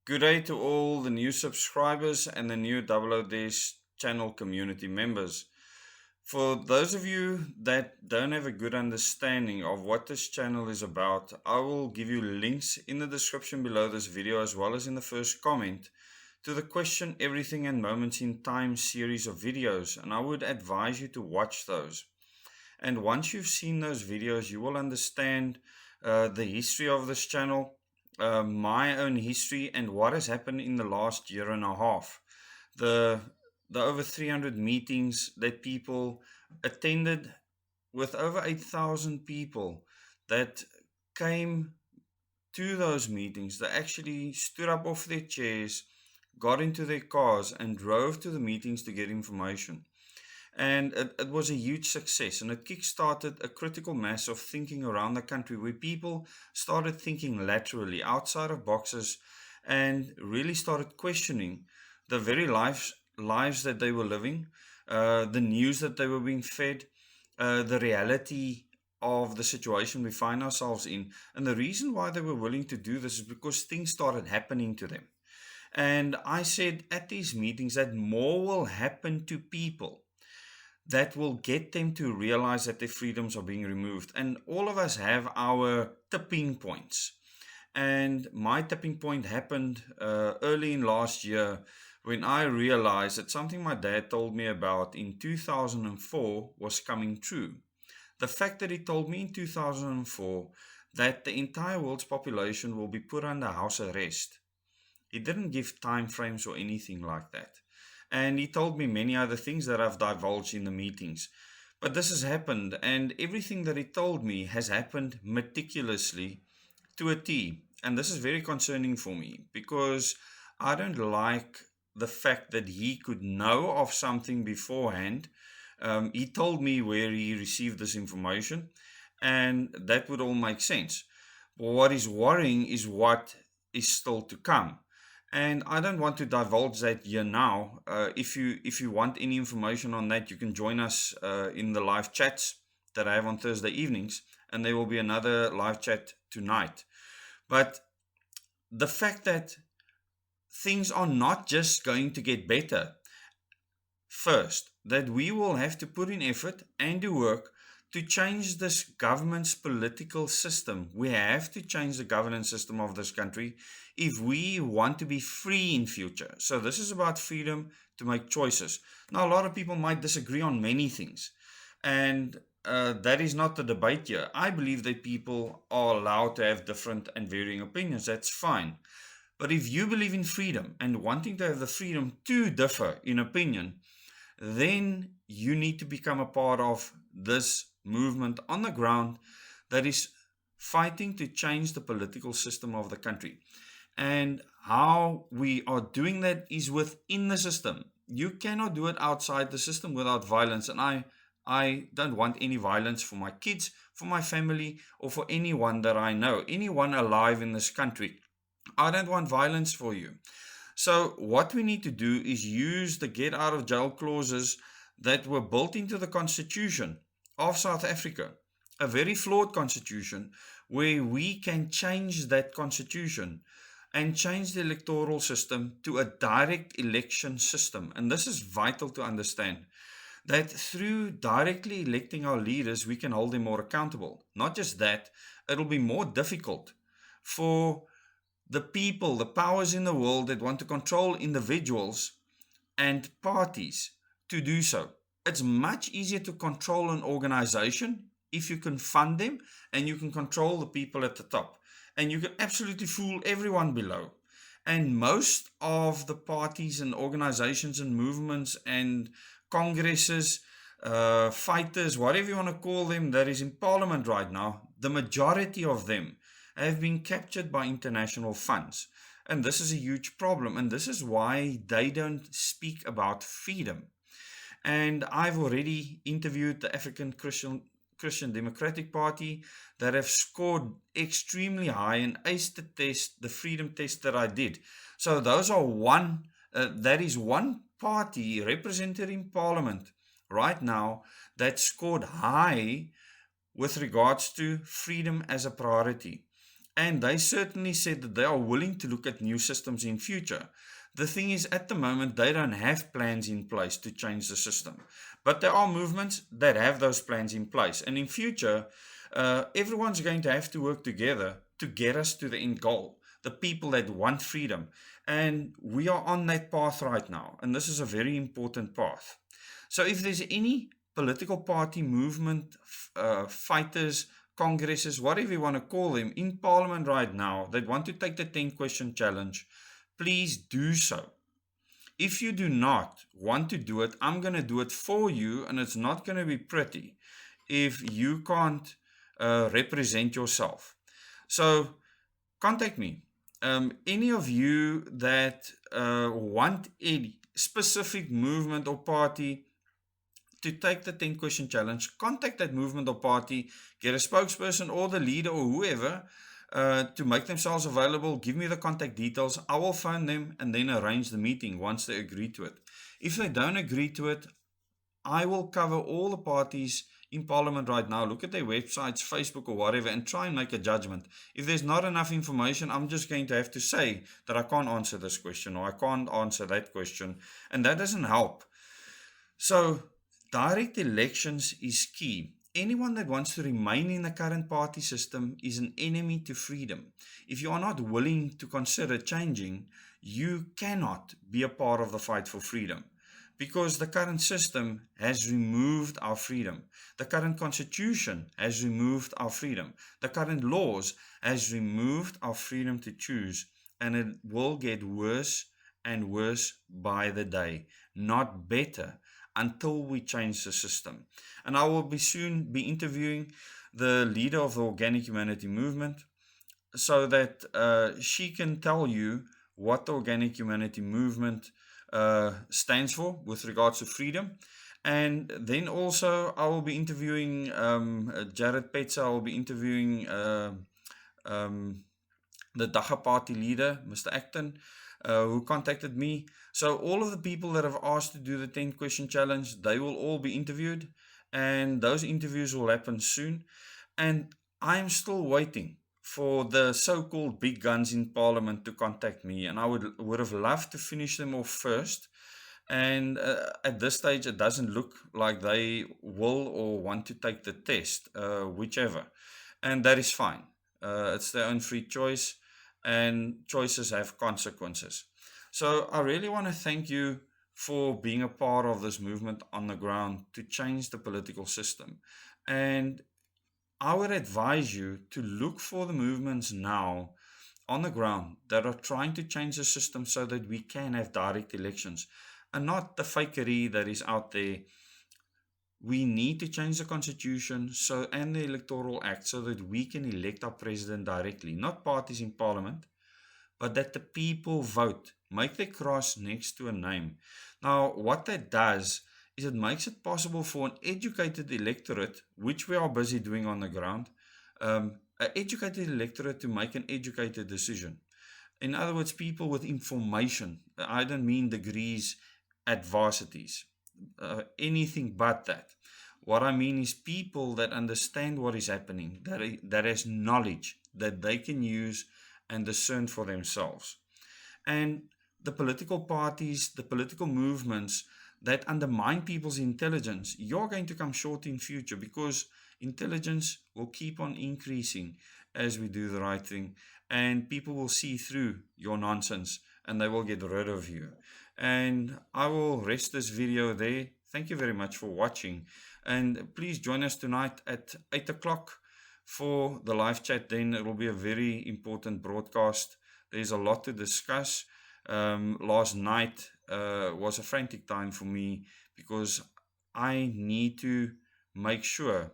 Good day to all the new subscribers and the new Double O Dash channel community members. For those of you that don't have a good understanding of what this channel is about, I will give you links in the description below this video as well as in the first comment to the Question Everything and Moments in Time series of videos, and I would advise you to watch those. And once you've seen those videos, you will understand the history of this channel, my own history, and what has happened in the last year and a half. The over 300 meetings that people attended, with over 8,000 people that came to those meetings. They actually stood up off their chairs, got into their cars, and drove to the meetings to get information. And it was a huge success, and it kickstarted a critical mass of thinking around the country where people started thinking laterally, outside of boxes, and really started questioning the very lives that they were living, the news that they were being fed, the reality of the situation we find ourselves in. And the reason why they were willing to do this is because things started happening to them. And I said at these meetings that more will happen to people that will get them to realize that their freedoms are being removed. And all of us have our tipping points. And my tipping point happened early in last year when I realized that something my dad told me about in 2004 was coming true. The fact that he told me in 2004 that the entire world's population will be put under house arrest. He didn't give time frames or anything like that. And he told me many other things that I've divulged in the meetings. But this has happened, and everything that he told me has happened meticulously to a T. And this is very concerning for me because I don't like the fact that he could know of something beforehand. He told me where he received this information, and that would all make sense. But what is worrying is what is still to come. And I don't want to divulge that here now. If you want any information on that, you can join us in the live chats that I have on Thursday evenings, and there will be another live chat tonight. But the fact that things are not just going to get better, first, that we will have to put in effort and do work to change this government's political system. We have to change the governance system of this country if we want to be free in future. So this is about freedom to make choices. Now, a lot of people might disagree on many things, and that is not the debate here. I believe that people are allowed to have different and varying opinions. That's fine. But if you believe in freedom and wanting to have the freedom to differ in opinion, then you need to become a part of this movement on the ground that is fighting to change the political system of the country. And how we are doing that is within the system. You cannot do it outside the system without violence. And I don't want any violence for my kids, for my family, or for anyone that I know, anyone alive in this country. I don't want violence for you. So what we need to do is use the get out of jail clauses that were built into the Constitution of South Africa, a very flawed constitution, where we can change that constitution and change the electoral system to a direct election system. And this is vital to understand, that through directly electing our leaders, we can hold them more accountable. Not just that, it'll be more difficult for the people, the powers in the world that want to control individuals and parties to do so. It's much easier to control an organization if you can fund them and you can control the people at the top. And you can absolutely fool everyone below. And most of the parties and organizations and movements and congresses, fighters, whatever you want to call them, that is in parliament right now, the majority of them have been captured by international funds. And this is a huge problem. And this is why they don't speak about freedom. And I've already interviewed the African Christian Democratic Party that have scored extremely high and aced the test, the freedom test that I did. So those are that is one party represented in Parliament right now that scored high with regards to freedom as a priority. And they certainly said that they are willing to look at new systems in future. The thing is, at the moment, they don't have plans in place to change the system. But there are movements that have those plans in place. And in future, everyone's going to have to work together to get us to the end goal. The people that want freedom. And we are on that path right now. And this is a very important path. So if there's any political party movement, fighters, congresses, whatever you want to call them, in Parliament right now that want to take the 10-question challenge, please do so. If you do not want to do it, I'm going to do it for you, and it's not going to be pretty if you can't represent yourself. So contact me. Any of you that want any specific movement or party to take the 10-question challenge, contact that movement or party, get a spokesperson or the leader or whoever to make themselves available. Give me the contact details. I will phone them and then arrange the meeting once they agree to it. If they don't agree to it, I will cover all the parties in Parliament right now. Look at their websites, Facebook or whatever, and try and make a judgment. If there's not enough information, I'm just going to have to say that I can't answer this question or I can't answer that question, and that doesn't help. So direct elections is key. Anyone that wants to remain in the current party system is an enemy to freedom. If you are not willing to consider changing, you cannot be a part of the fight for freedom, because the current system has removed our freedom. The current constitution has removed our freedom. The current laws has removed our freedom to choose, and it will get worse and worse by the day, not better, until we change the system. And I will soon be interviewing the leader of the Organic Humanity Movement so that she can tell you what the Organic Humanity Movement stands for with regards to freedom. And then also I will be interviewing Jared Petsa. I will be interviewing the Dagga Party leader, Mr. Acton, who contacted me. So all of the people that have asked to do the 10-question challenge, they will all be interviewed, and those interviews will happen soon. And I'm still waiting for the so-called big guns in Parliament to contact me, and I would have loved to finish them off first. And at this stage, it doesn't look like they will or want to take the test, whichever. And that is fine. It's their own free choice, and choices have consequences. So I really want to thank you for being a part of this movement on the ground to change the political system. And I would advise you to look for the movements now on the ground that are trying to change the system so that we can have direct elections, and not the fakery that is out there. We need to change the constitution and the electoral act so that we can elect our president directly, not parties in Parliament, but that the people vote, make their cross next to a name. Now, what that does is it makes it possible for an educated electorate, which we are busy doing on the ground, an educated electorate to make an educated decision. In other words, people with information. I don't mean degrees at varsities, anything but that. What I mean is people that understand what is happening, that has knowledge that they can use and discern for themselves. And the political parties, the political movements that undermine people's intelligence, you're going to come short in future, because intelligence will keep on increasing as we do the right thing, and people will see through your nonsense and they will get rid of you. And I will rest this video there. Thank you very much for watching, and please join us tonight at 8 o'clock for the live chat. Then it will be a very important broadcast. There's a lot to discuss. Last night was a frantic time for me, because I need to make sure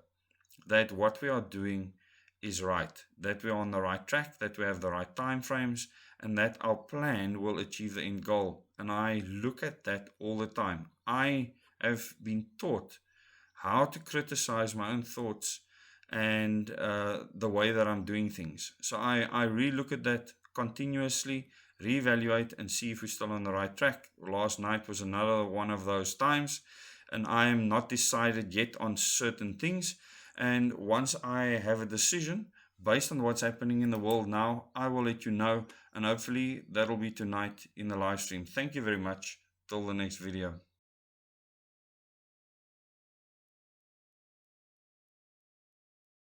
that what we are doing is right, that we're on the right track, that we have the right time frames, and that our plan will achieve the end goal. And I look at that all the time. I have been taught how to criticize my own thoughts and the way that I'm doing things. So I re-look at that continuously, reevaluate, and see if we're still on the right track. Last night was another one of those times, and I am not decided yet on certain things. And once I have a decision, based on what's happening in the world now, I will let you know, and hopefully that'll be tonight in the live stream. Thank you very much. Till the next video.